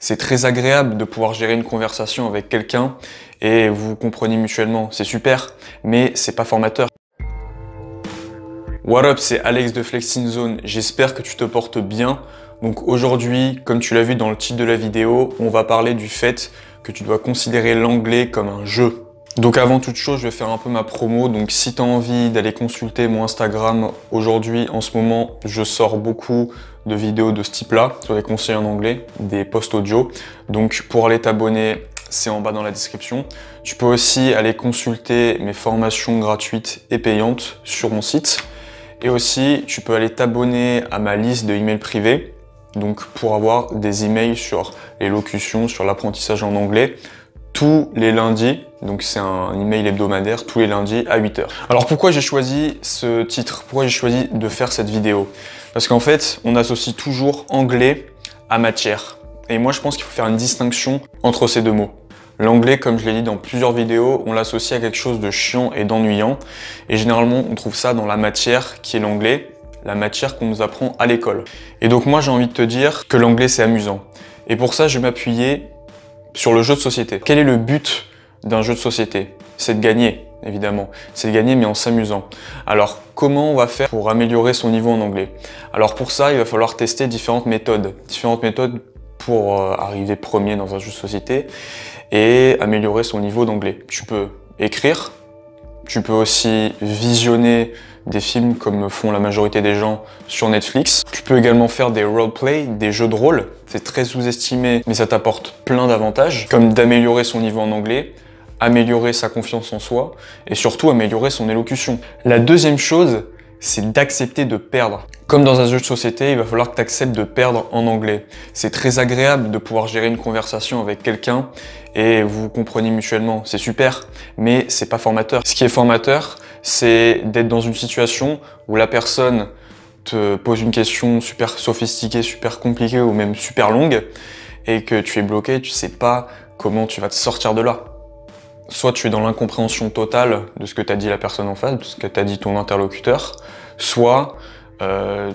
C'est très agréable de pouvoir gérer une conversation avec quelqu'un et vous vous comprenez mutuellement. C'est super, mais c'est pas formateur. What up, c'est Alex de Flexing Zone. J'espère que tu te portes bien. Donc aujourd'hui, comme tu l'as vu dans le titre de la vidéo, on va parler du fait que tu dois considérer l'anglais comme un jeu. Donc avant toute chose, je vais faire un peu ma promo. Donc si tu as envie d'aller consulter mon Instagram, aujourd'hui, en ce moment, je sors beaucoup de vidéos de ce type-là, sur les conseils en anglais, des posts audio. Donc pour aller t'abonner, c'est en bas dans la description. Tu peux aussi aller consulter mes formations gratuites et payantes sur mon site. Et aussi, tu peux aller t'abonner à ma liste de emails privés, donc pour avoir des emails sur les locutions, sur l'apprentissage en anglais, tous les lundis. Donc c'est un email hebdomadaire tous les lundis à 8 h. Alors pourquoi j'ai choisi ce titre? Pourquoi j'ai choisi de faire cette vidéo? Parce qu'en fait, on associe toujours anglais à matière. Et moi, je pense qu'il faut faire une distinction entre ces deux mots. L'anglais, comme je l'ai dit dans plusieurs vidéos, on l'associe à quelque chose de chiant et d'ennuyant. Et généralement, on trouve ça dans la matière qui est l'anglais, la matière qu'on nous apprend à l'école. Et donc moi, j'ai envie de te dire que l'anglais, c'est amusant. Et pour ça, je vais m'appuyer sur le jeu de société. Quel est le but d'un jeu de société? C'est de gagner, évidemment. C'est de gagner, mais en s'amusant. Alors, comment on va faire pour améliorer son niveau en anglais? Alors pour ça, il va falloir tester différentes méthodes. Différentes méthodes pour arriver premier dans un jeu de société et améliorer son niveau d'anglais. Tu peux écrire, tu peux aussi visionner des films comme font la majorité des gens sur Netflix. Tu peux également faire des roleplay, des jeux de rôle. C'est très sous-estimé, mais ça t'apporte plein d'avantages, comme d'améliorer son niveau en anglais, améliorer sa confiance en soi et surtout améliorer son élocution. La deuxième chose, c'est d'accepter de perdre. Comme dans un jeu de société, il va falloir que tu acceptes de perdre en anglais. C'est très agréable de pouvoir gérer une conversation avec quelqu'un et vous vous comprenez mutuellement. C'est super, mais c'est pas formateur. Ce qui est formateur, c'est d'être dans une situation où la personne te pose une question super sophistiquée, super compliquée ou même super longue et que tu es bloqué, tu sais pas comment tu vas te sortir de là. Soit tu es dans l'incompréhension totale de ce que t'a dit la personne en face, de ce que t'a dit ton interlocuteur, soit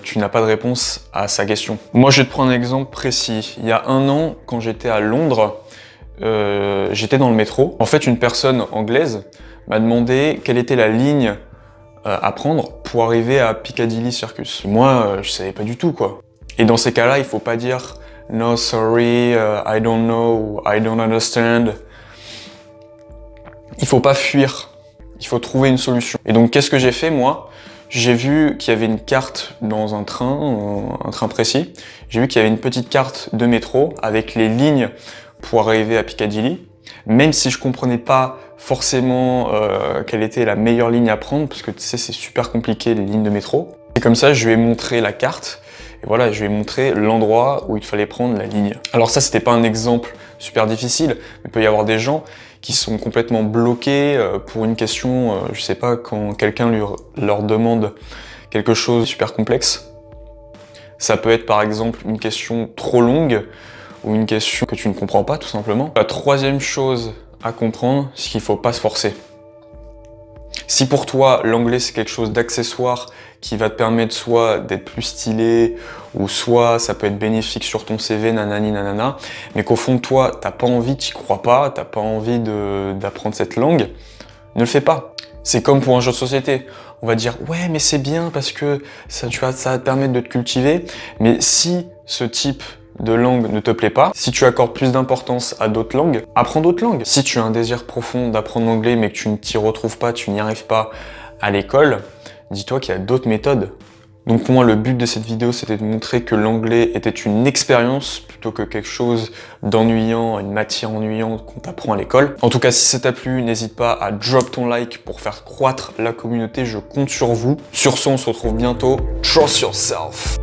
tu n'as pas de réponse à sa question. Moi, je vais te prendre un exemple précis. Il y a un an, quand j'étais à Londres, j'étais dans le métro. En fait, une personne anglaise m'a demandé quelle était la ligne à prendre pour arriver à Piccadilly Circus. Moi, je savais pas du tout, quoi. Et dans ces cas-là, il faut pas dire « No, sorry, I don't know, I don't understand ». Il faut pas fuir, il faut trouver une solution. Et donc, qu'est-ce que j'ai fait, moi? J'ai vu qu'il y avait une carte dans un train précis. J'ai vu qu'il y avait une petite carte de métro avec les lignes pour arriver à Piccadilly. Même si je comprenais pas forcément quelle était la meilleure ligne à prendre, parce que tu sais, c'est super compliqué les lignes de métro. Et comme ça, je lui ai montré la carte. Et voilà, je lui ai montré l'endroit où il fallait prendre la ligne. Alors ça, c'était pas un exemple super difficile, mais il peut y avoir des gens qui sont complètement bloqués pour une question, je sais pas, quand quelqu'un leur demande quelque chose de super complexe. Ça peut être par exemple une question trop longue ou une question que tu ne comprends pas tout simplement. La troisième chose à comprendre, c'est qu'il faut pas se forcer. Si pour toi, l'anglais c'est quelque chose d'accessoire qui va te permettre soit d'être plus stylé ou soit ça peut être bénéfique sur ton CV, nanani nanana, mais qu'au fond de toi, t'as pas envie, t'y crois pas, t'as pas envie d'apprendre cette langue, ne le fais pas. C'est comme pour un jeu de société. On va dire, ouais, mais c'est bien parce que ça va te permettre de te cultiver, mais si ce type de langue ne te plaît pas, si tu accordes plus d'importance à d'autres langues, apprends d'autres langues. Si tu as un désir profond d'apprendre l'anglais mais que tu ne t'y retrouves pas, tu n'y arrives pas à l'école, dis-toi qu'il y a d'autres méthodes. Donc pour moi, le but de cette vidéo, c'était de montrer que l'anglais était une expérience plutôt que quelque chose d'ennuyant, une matière ennuyante qu'on t'apprend à l'école. En tout cas, si ça t'a plu, n'hésite pas à drop ton like pour faire croître la communauté, je compte sur vous. Sur ce, on se retrouve bientôt. Trust yourself!